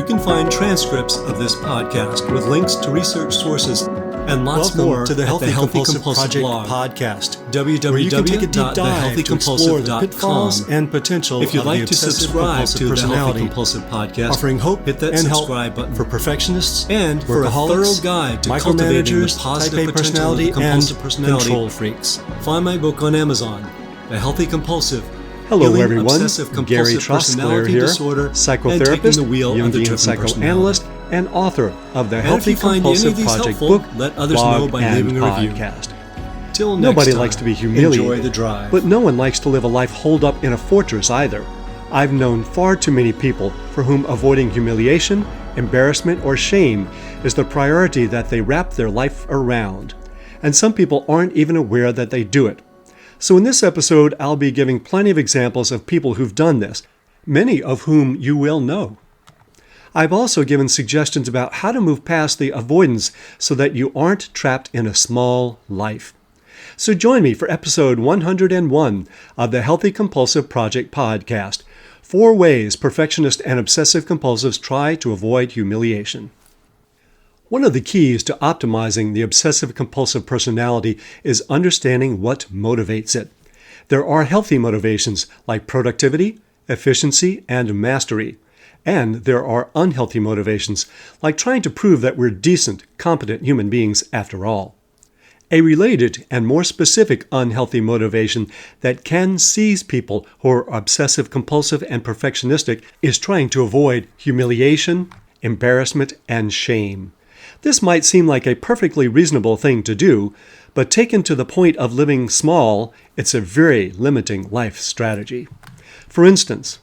can find transcripts of this podcast with links to research sources and lots more to the Healthy Compulsive Project blog podcast, www.thehealthycompulsive.com. where you can take a deep dive to explore the pitfalls and potential If you'd of like the to subscribe to the personality, Healthy Compulsive podcast, offering hope hit that and help subscribe button. for perfectionists, And for a workaholics, thorough guide to cultivating the micromanagers, positive type A potential of personality, the compulsive and personality, control freaks. find my book on Amazon, The Healthy Compulsive. Hello, Healing everyone. Obsessive-compulsive Gary Trosclair personality here, disorder, and psychotherapist, taking the wheel of the Jungian driven psychoanalyst, and author of the And Healthy if you find any Compulsive of these Project helpful, book, let others blog, know by and leaving a review. podcast. Till next Nobody time, likes to be humiliated, enjoy the drive. but no one likes to live a life holed up in a fortress either. I've known far too many people for whom avoiding humiliation, embarrassment, or shame is the priority that they wrap their life around. And some people aren't even aware that they do it. So in this episode, I'll be giving plenty of examples of people who've done this, many of whom you will know. I've also given suggestions about how to move past the avoidance so that you aren't trapped in a small life. So join me for episode 101 of the Healthy Compulsive Project podcast, 4 ways perfectionists and obsessive compulsives try to avoid humiliation. One of the keys to optimizing the obsessive-compulsive personality is understanding what motivates it. There are healthy motivations like productivity, efficiency, and mastery. And there are unhealthy motivations like trying to prove that we're decent, competent human beings after all. A related and more specific unhealthy motivation that can seize people who are obsessive-compulsive and perfectionistic is trying to avoid humiliation, embarrassment, and shame. This might seem like a perfectly reasonable thing to do, but taken to the point of living small, it's a very limiting life strategy. For instance,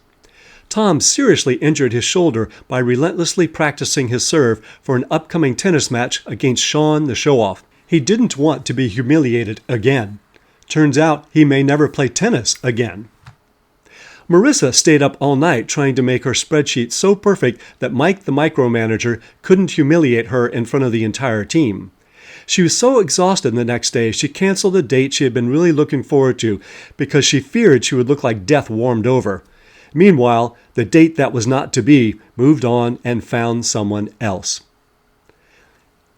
Tom seriously injured his shoulder by relentlessly practicing his serve for an upcoming tennis match against Sean the show-off. He didn't want to be humiliated again. Turns out he may never play tennis again. Marissa stayed up all night trying to make her spreadsheet so perfect that Mike the micromanager couldn't humiliate her in front of the entire team. She was so exhausted the next day she canceled a date she had been really looking forward to because she feared she would look like death warmed over. Meanwhile, the date that was not to be moved on and found someone else.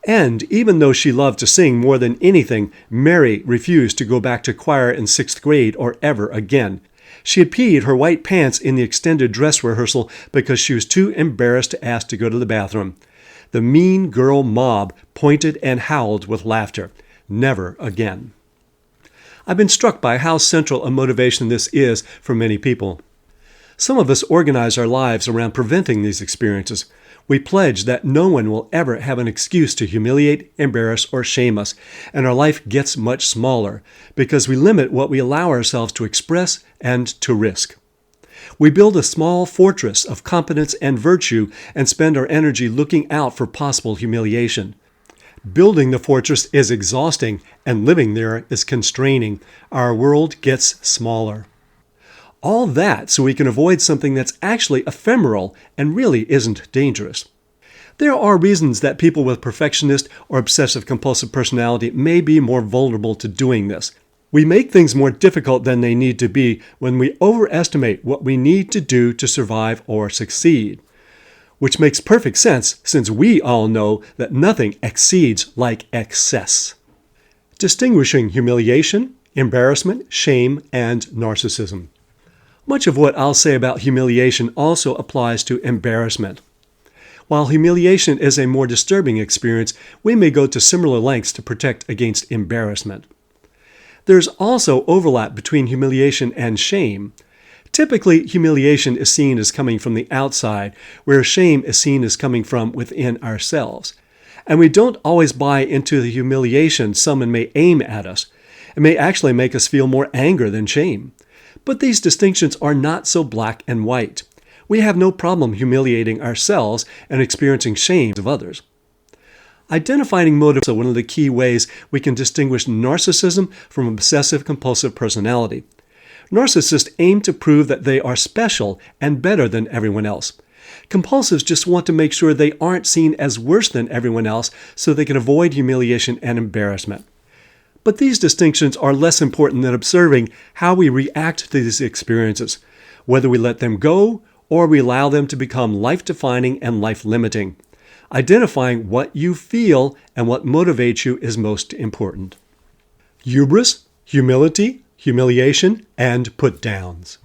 And even though she loved to sing more than anything, Mary refused to go back to choir in 6th grade or ever again. She had peed her white pants in the extended dress rehearsal because she was too embarrassed to ask to go to the bathroom. The mean girl mob pointed and howled with laughter. Never again. I've been struck by how central a motivation this is for many people. Some of us organize our lives around preventing these experiences. We pledge that no one will ever have an excuse to humiliate, embarrass, or shame us, and our life gets much smaller because we limit what we allow ourselves to express and to risk. We build a small fortress of competence and virtue and spend our energy looking out for possible humiliation. Building the fortress is exhausting, and living there is constraining. Our world gets smaller. All that so we can avoid something that's actually ephemeral and really isn't dangerous. There are reasons that people with perfectionist or obsessive-compulsive personality may be more vulnerable to doing this. We make things more difficult than they need to be when we overestimate what we need to do to survive or succeed. Which makes perfect sense since we all know that nothing exceeds like excess. Distinguishing humiliation, embarrassment, shame, and narcissism. Much of what I'll say about humiliation also applies to embarrassment. While humiliation is a more disturbing experience, we may go to similar lengths to protect against embarrassment. There's also overlap between humiliation and shame. Typically, humiliation is seen as coming from the outside, whereas shame is seen as coming from within ourselves. And we don't always buy into the humiliation someone may aim at us. It may actually make us feel more anger than shame. But these distinctions are not so black and white. We have no problem humiliating ourselves and experiencing shame of others. Identifying motives is one of the key ways we can distinguish narcissism from obsessive-compulsive personality. Narcissists aim to prove that they are special and better than everyone else. Compulsives just want to make sure they aren't seen as worse than everyone else so they can avoid humiliation and embarrassment. But these distinctions are less important than observing how we react to these experiences, whether we let them go or we allow them to become life-defining and life-limiting. Identifying what you feel and what motivates you is most important. Hubris, humility, humiliation, and put-downs.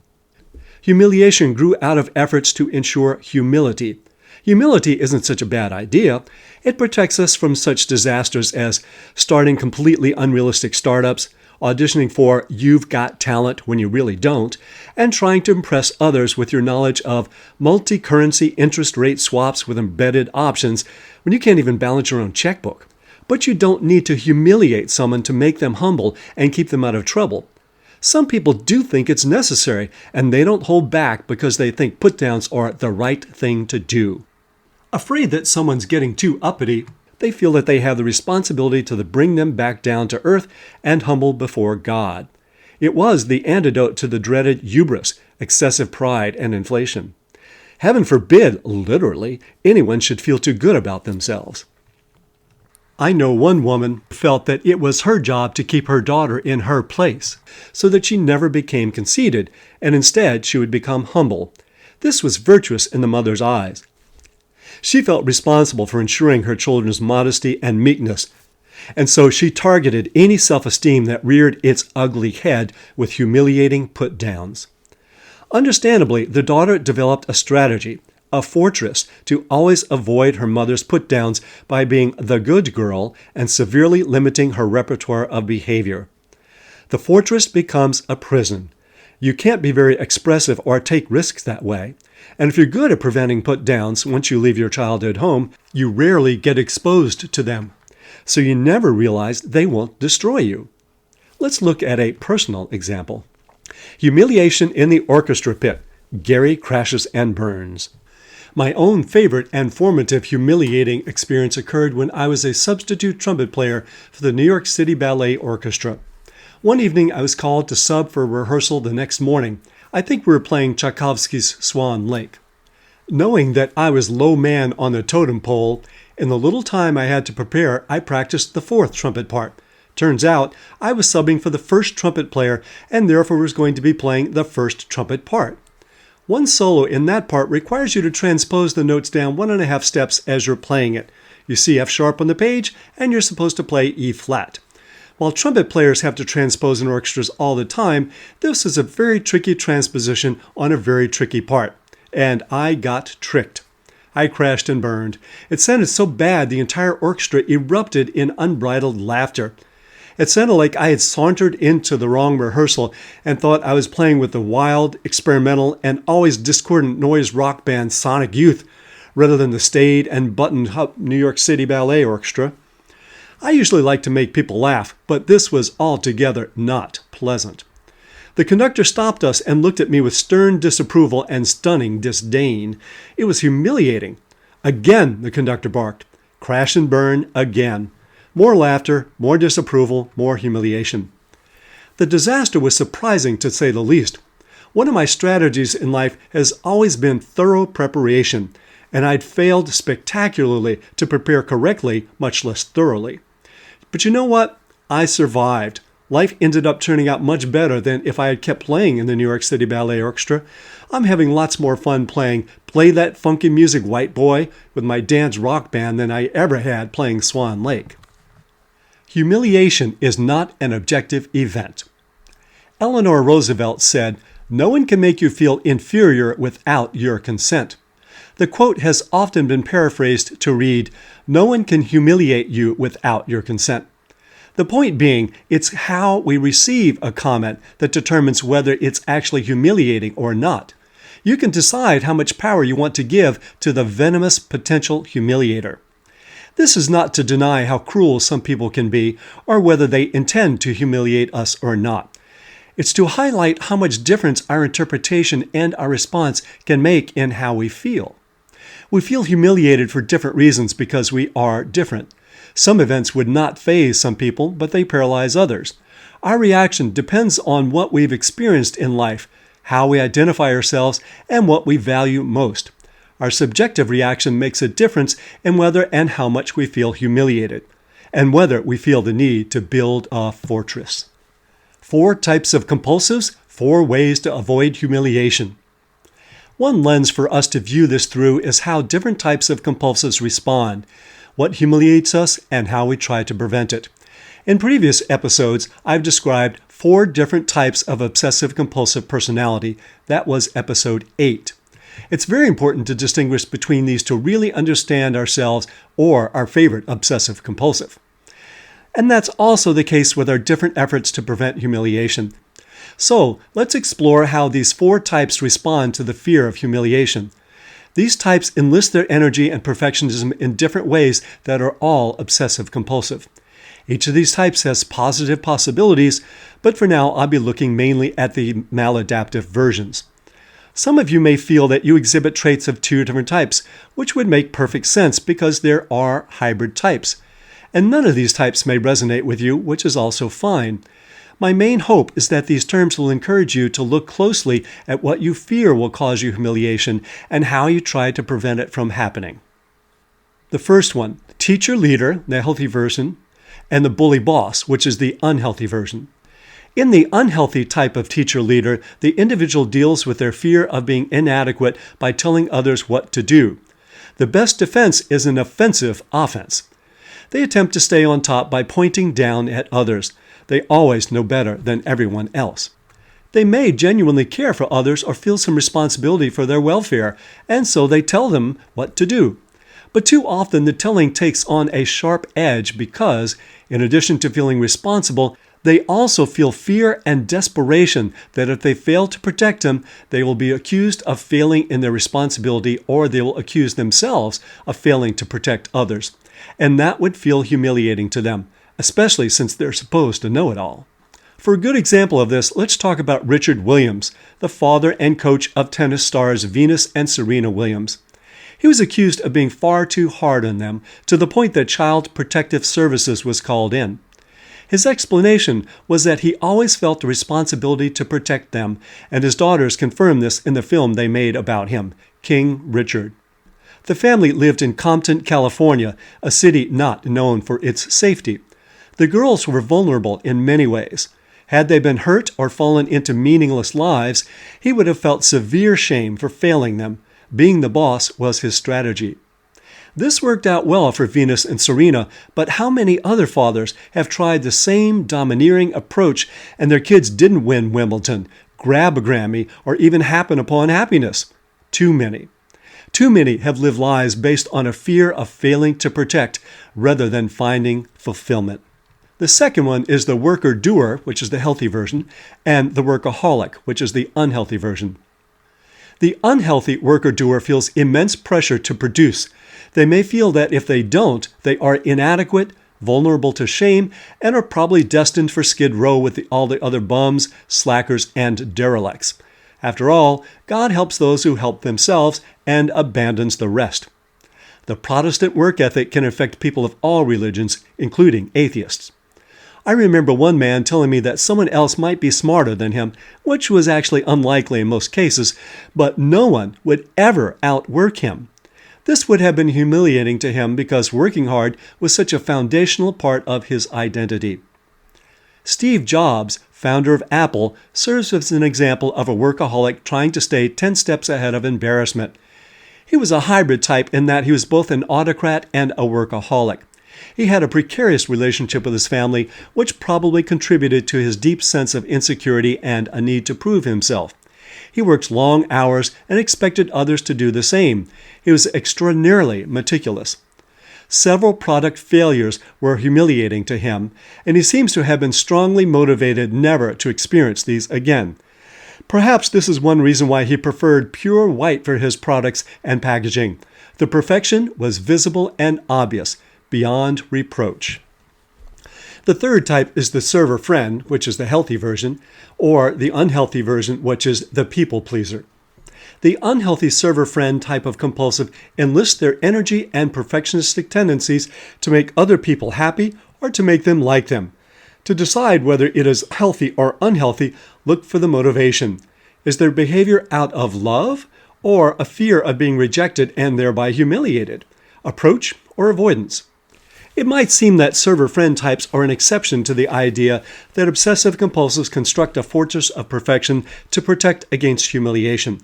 Humiliation grew out of efforts to ensure humility. Humility isn't such a bad idea. It protects us from such disasters as starting completely unrealistic startups, auditioning for You've Got Talent when you really don't, and trying to impress others with your knowledge of multi-currency interest rate swaps with embedded options when you can't even balance your own checkbook. But you don't need to humiliate someone to make them humble and keep them out of trouble. Some people do think it's necessary, and they don't hold back because they think put-downs are the right thing to do. Afraid that someone's getting too uppity, they feel that they have the responsibility to bring them back down to earth and humble before God. It was the antidote to the dreaded hubris, excessive pride, and inflation. Heaven forbid, literally, anyone should feel too good about themselves. I know one woman felt that it was her job to keep her daughter in her place, so that she never became conceited, and instead she would become humble. This was virtuous in the mother's eyes. She felt responsible for ensuring her children's modesty and meekness, and so she targeted any self-esteem that reared its ugly head with humiliating put-downs. Understandably, the daughter developed a strategy, a fortress, to always avoid her mother's put-downs by being the good girl and severely limiting her repertoire of behavior. The fortress becomes a prison. You can't be very expressive or take risks that way. And if you're good at preventing put-downs once you leave your child at home, you rarely get exposed to them. So you never realize they won't destroy you. Let's look at a personal example. Humiliation in the orchestra pit. Gary crashes and burns. My own favorite and formative humiliating experience occurred when I was a substitute trumpet player for the New York City Ballet Orchestra. One evening I was called to sub for rehearsal the next morning. I think we were playing Tchaikovsky's Swan Lake. Knowing that I was low man on the totem pole, in the little time I had to prepare, I practiced the fourth trumpet part. Turns out, I was subbing for the first trumpet player and therefore was going to be playing the first trumpet part. One solo in that part requires you to transpose the notes down 1.5 steps as you're playing it. You see F sharp on the page, and you're supposed to play E flat. While trumpet players have to transpose in orchestras all the time, this is a very tricky transposition on a very tricky part. And I got tricked. I crashed and burned. It sounded so bad the entire orchestra erupted in unbridled laughter. It sounded like I had sauntered into the wrong rehearsal and thought I was playing with the wild, experimental, and always discordant noise rock band Sonic Youth, rather than the staid and buttoned-up New York City Ballet Orchestra. I usually like to make people laugh, but this was altogether not pleasant. The conductor stopped us and looked at me with stern disapproval and stunning disdain. It was humiliating. Again, the conductor barked. Crash and burn again. More laughter, more disapproval, more humiliation. The disaster was surprising, to say the least. One of my strategies in life has always been thorough preparation, and I'd failed spectacularly to prepare correctly, much less thoroughly. But you know what? I survived. Life ended up turning out much better than if I had kept playing in the New York City Ballet Orchestra. I'm having lots more fun playing Play That Funky Music, White Boy with my dance rock band than I ever had playing Swan Lake. Humiliation is not an objective event. Eleanor Roosevelt said, "No one can make you feel inferior without your consent." The quote has often been paraphrased to read, "No one can humiliate you without your consent." The point being, it's how we receive a comment that determines whether it's actually humiliating or not. You can decide how much power you want to give to the venomous potential humiliator. This is not to deny how cruel some people can be or whether they intend to humiliate us or not. It's to highlight how much difference our interpretation and our response can make in how we feel. We feel humiliated for different reasons because we are different. Some events would not faze some people, but they paralyze others. Our reaction depends on what we've experienced in life, how we identify ourselves, and what we value most. Our subjective reaction makes a difference in whether and how much we feel humiliated, and whether we feel the need to build a fortress. 4 types of compulsives, 4 ways to avoid humiliation. One lens for us to view this through is how different types of compulsives respond, what humiliates us, and how we try to prevent it. In previous episodes, I've described 4 different types of obsessive-compulsive personality. That was episode 8. It's very important to distinguish between these to really understand ourselves or our favorite obsessive-compulsive. And that's also the case with our different efforts to prevent humiliation. So, let's explore how these 4 types respond to the fear of humiliation. These types enlist their energy and perfectionism in different ways that are all obsessive-compulsive. Each of these types has positive possibilities, but for now I'll be looking mainly at the maladaptive versions. Some of you may feel that you exhibit traits of 2 different types, which would make perfect sense because there are hybrid types. And none of these types may resonate with you, which is also fine. My main hope is that these terms will encourage you to look closely at what you fear will cause you humiliation and how you try to prevent it from happening. The first one, teacher-leader, the healthy version, and the bully boss, which is the unhealthy version. In the unhealthy type of teacher-leader, the individual deals with their fear of being inadequate by telling others what to do. The best defense is an offensive offense. They attempt to stay on top by pointing down at others. They always know better than everyone else. They may genuinely care for others or feel some responsibility for their welfare, and so they tell them what to do. But too often the telling takes on a sharp edge because, in addition to feeling responsible, they also feel fear and desperation that if they fail to protect him, they will be accused of failing in their responsibility or they will accuse themselves of failing to protect others. And that would feel humiliating to them, especially since they're supposed to know it all. For a good example of this, let's talk about Richard Williams, the father and coach of tennis stars Venus and Serena Williams. He was accused of being far too hard on them, to the point that Child Protective Services was called in. His explanation was that he always felt the responsibility to protect them, and his daughters confirmed this in the film they made about him, King Richard. The family lived in Compton, California, a city not known for its safety. The girls were vulnerable in many ways. Had they been hurt or fallen into meaningless lives, he would have felt severe shame for failing them. Being the boss was his strategy. This worked out well for Venus and Serena, but how many other fathers have tried the same domineering approach and their kids didn't win Wimbledon, grab a Grammy, or even happen upon happiness? Too many. Too many have lived lives based on a fear of failing to protect rather than finding fulfillment. The second one is the worker-doer, which is the healthy version, and the workaholic, which is the unhealthy version. The unhealthy worker-doer feels immense pressure to produce. They may feel that if they don't, they are inadequate, vulnerable to shame, and are probably destined for Skid Row with all the other bums, slackers, and derelicts. After all, God helps those who help themselves and abandons the rest. The Protestant work ethic can affect people of all religions, including atheists. I remember one man telling me that someone else might be smarter than him, which was actually unlikely in most cases, but no one would ever outwork him. This would have been humiliating to him because working hard was such a foundational part of his identity. Steve Jobs, founder of Apple, serves as an example of a workaholic trying to stay 10 steps ahead of embarrassment. He was a hybrid type in that he was both an autocrat and a workaholic. He had a precarious relationship with his family, which probably contributed to his deep sense of insecurity and a need to prove himself. He worked long hours and expected others to do the same. He was extraordinarily meticulous. Several product failures were humiliating to him, and he seems to have been strongly motivated never to experience these again. Perhaps this is one reason why he preferred pure white for his products and packaging. The perfection was visible and obvious, beyond reproach. The third type is the server friend, which is the healthy version, or the unhealthy version, which is the people pleaser. The unhealthy server friend type of compulsive enlists their energy and perfectionistic tendencies to make other people happy or to make them like them. To decide whether it is healthy or unhealthy, look for the motivation. Is their behavior out of love or a fear of being rejected and thereby humiliated? Approach or avoidance? It might seem that server-friend types are an exception to the idea that obsessive-compulsives construct a fortress of perfection to protect against humiliation.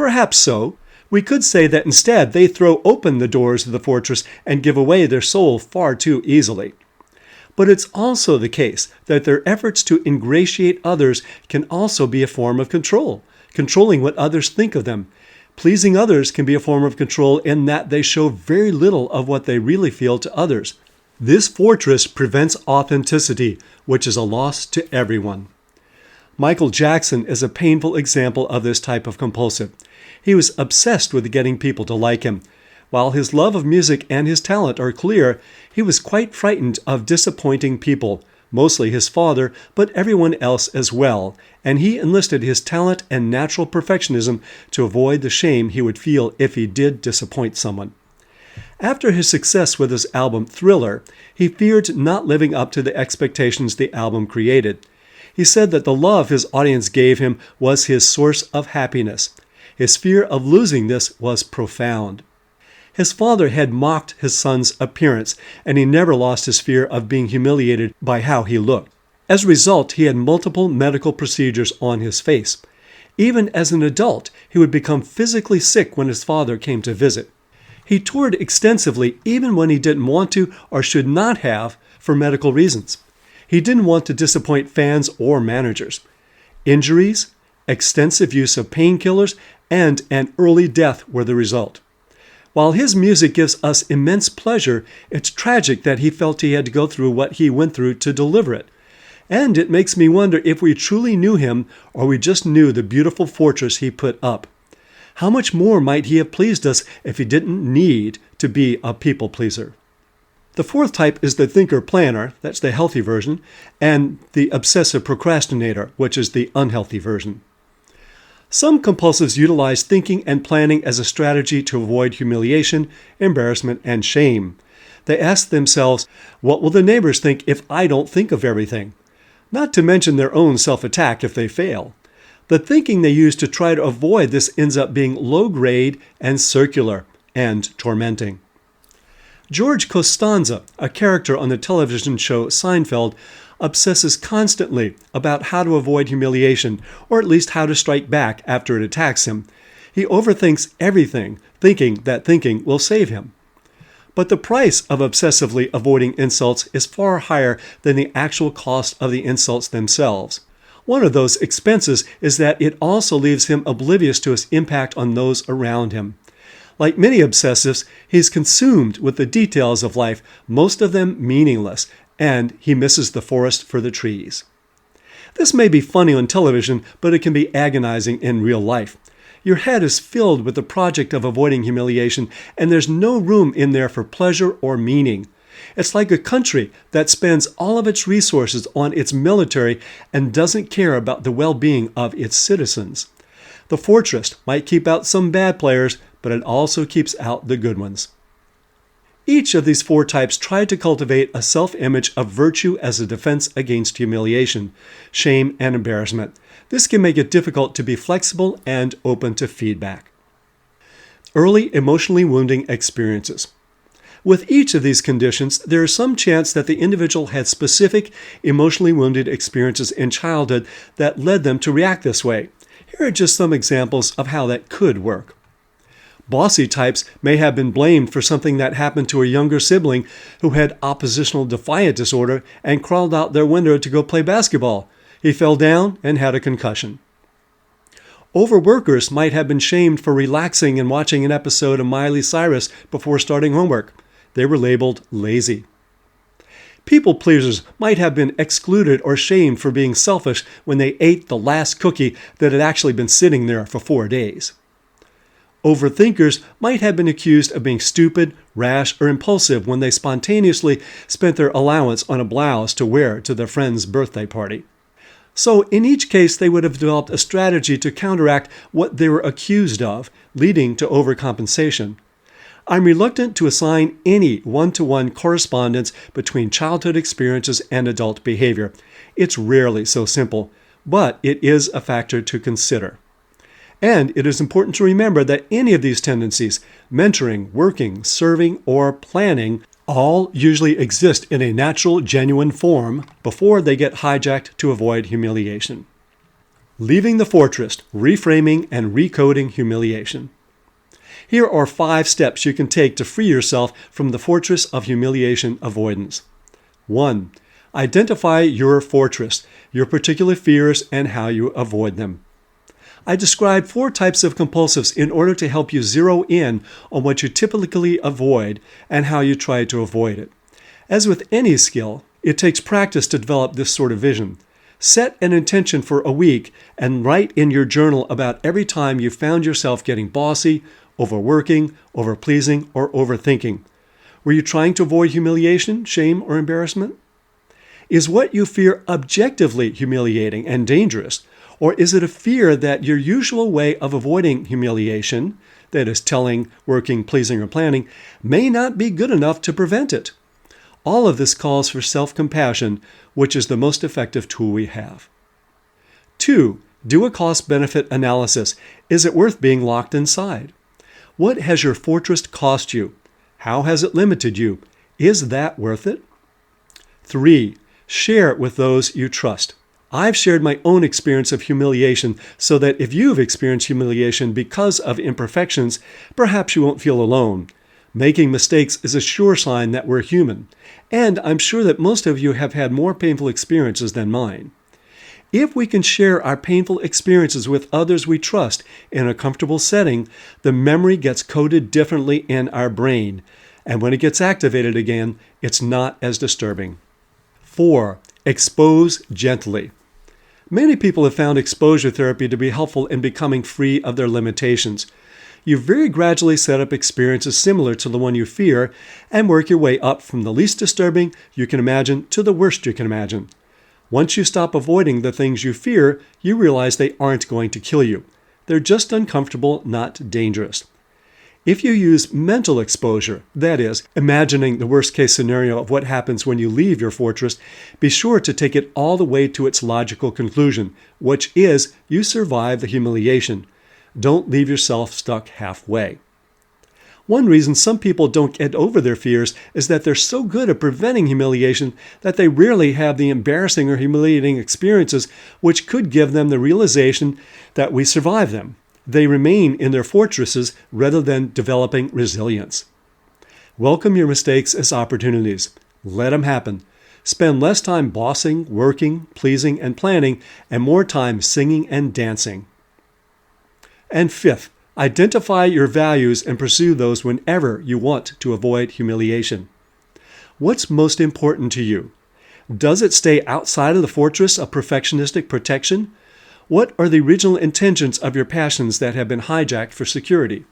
Perhaps so. We could say that instead they throw open the doors of the fortress and give away their soul far too easily. But it's also the case that their efforts to ingratiate others can also be a form of control, controlling what others think of them. Pleasing others can be a form of control in that they show very little of what they really feel to others. This fortress prevents authenticity, which is a loss to everyone. Michael Jackson is a painful example of this type of compulsive. He was obsessed with getting people to like him. While his love of music and his talent are clear, he was quite frightened of disappointing people, mostly his father, but everyone else as well, and he enlisted his talent and natural perfectionism to avoid the shame he would feel if he did disappoint someone. After his success with his album Thriller, he feared not living up to the expectations the album created. He said that the love his audience gave him was his source of happiness. His fear of losing this was profound. His father had mocked his son's appearance, and he never lost his fear of being humiliated by how he looked. As a result, he had multiple medical procedures on his face. Even as an adult, he would become physically sick when his father came to visit. He toured extensively even when he didn't want to or should not have for medical reasons. He didn't want to disappoint fans or managers. Injuries, extensive use of painkillers, and an early death were the result. While his music gives us immense pleasure, it's tragic that he felt he had to go through what he went through to deliver it. And it makes me wonder if we truly knew him or we just knew the beautiful fortress he put up. How much more might he have pleased us if he didn't need to be a people pleaser? The fourth type is the thinker-planner, that's the healthy version, and the obsessive-procrastinator, which is the unhealthy version. Some compulsives utilize thinking and planning as a strategy to avoid humiliation, embarrassment, and shame. They ask themselves, what will the neighbors think if I don't think of everything? Not to mention their own self-attack if they fail. The thinking they use to try to avoid this ends up being low-grade and circular and tormenting. George Costanza, a character on the television show Seinfeld, obsesses constantly about how to avoid humiliation, or at least how to strike back after it attacks him. He overthinks everything, thinking that thinking will save him. But the price of obsessively avoiding insults is far higher than the actual cost of the insults themselves. One of those expenses is that it also leaves him oblivious to its impact on those around him. Like many obsessives, he's consumed with the details of life, most of them meaningless, and he misses the forest for the trees. This may be funny on television, but it can be agonizing in real life. Your head is filled with the project of avoiding humiliation, and there's no room in there for pleasure or meaning. It's like a country that spends all of its resources on its military and doesn't care about the well-being of its citizens. The fortress might keep out some bad players, but it also keeps out the good ones. Each of these four types try to cultivate a self-image of virtue as a defense against humiliation, shame, and embarrassment. This can make it difficult to be flexible and open to feedback. Early emotionally wounding experiences. With each of these conditions, there is some chance that the individual had specific emotionally wounded experiences in childhood that led them to react this way. Here are just some examples of how that could work. Bossy types may have been blamed for something that happened to a younger sibling who had oppositional defiant disorder and crawled out their window to go play basketball. He fell down and had a concussion. Overworkers might have been shamed for relaxing and watching an episode of Miley Cyrus before starting homework. They were labeled lazy. People pleasers might have been excluded or shamed for being selfish when they ate the last cookie that had actually been sitting there for 4 days. Overthinkers might have been accused of being stupid, rash, or impulsive when they spontaneously spent their allowance on a blouse to wear to their friend's birthday party. So in each case, they would have developed a strategy to counteract what they were accused of, leading to overcompensation. I'm reluctant to assign any one-to-one correspondence between childhood experiences and adult behavior. It's rarely so simple, but it is a factor to consider. And it is important to remember that any of these tendencies, mentoring, working, serving, or planning, all usually exist in a natural, genuine form before they get hijacked to avoid humiliation. Leaving the Fortress, Reframing and Recoding Humiliation. Here are 5 steps you can take to free yourself from the fortress of humiliation avoidance. 1. Identify your fortress, your particular fears, and how you avoid them. I described 4 types of compulsives in order to help you zero in on what you typically avoid and how you try to avoid it. As with any skill, it takes practice to develop this sort of vision. Set an intention for a week and write in your journal about every time you found yourself getting bossy, overworking, overpleasing, or overthinking. Were you trying to avoid humiliation, shame, or embarrassment? Is what you fear objectively humiliating and dangerous, or is it a fear that your usual way of avoiding humiliation, that is telling, working, pleasing, or planning, may not be good enough to prevent it? All of this calls for self-compassion, which is the most effective tool we have. 2. Do a cost-benefit analysis. Is it worth being locked inside? What has your fortress cost you? How has it limited you? Is that worth it? 3. Share it with those you trust. I've shared my own experience of humiliation so that if you've experienced humiliation because of imperfections, perhaps you won't feel alone. Making mistakes is a sure sign that we're human, and I'm sure that most of you have had more painful experiences than mine. If we can share our painful experiences with others we trust in a comfortable setting, the memory gets coded differently in our brain, and when it gets activated again, it's not as disturbing. 4. Expose gently. Many people have found exposure therapy to be helpful in becoming free of their limitations. You very gradually set up experiences similar to the one you fear and work your way up from the least disturbing you can imagine to the worst you can imagine. Once you stop avoiding the things you fear, you realize they aren't going to kill you. They're just uncomfortable, not dangerous. If you use mental exposure, that is, imagining the worst-case scenario of what happens when you leave your fortress, be sure to take it all the way to its logical conclusion, which is you survive the humiliation. Don't leave yourself stuck halfway. One reason some people don't get over their fears is that they're so good at preventing humiliation that they rarely have the embarrassing or humiliating experiences which could give them the realization that we survive them. They remain in their fortresses rather than developing resilience. Welcome your mistakes as opportunities. Let them happen. Spend less time bossing, working, pleasing, and planning, and more time singing and dancing. And 5th, identify your values and pursue those whenever you want to avoid humiliation. What's most important to you? Does it stay outside of the fortress of perfectionistic protection? What are the original intentions of your passions that have been hijacked for security?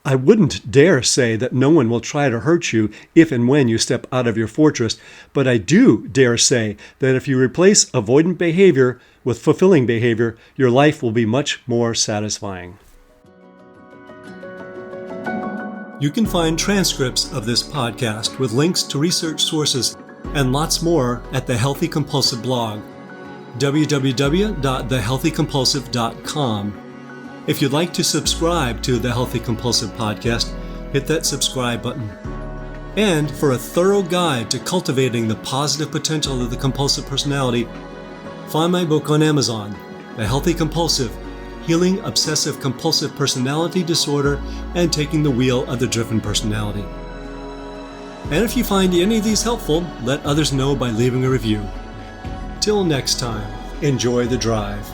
I wouldn't dare say that no one will try to hurt you if and when you step out of your fortress, but I do dare say that if you replace avoidant behavior with fulfilling behavior, your life will be much more satisfying. You can find transcripts of this podcast with links to research sources and lots more at the Healthy Compulsive blog, www.thehealthycompulsive.com. If you'd like to subscribe to the Healthy Compulsive podcast, hit that subscribe button. And for a thorough guide to cultivating the positive potential of the compulsive personality, find my book on Amazon, The Healthy Compulsive: Healing Obsessive-Compulsive Personality Disorder and Taking the Wheel of the Driven Personality. And if you find any of these helpful, let others know by leaving a review. Till next time, enjoy the drive.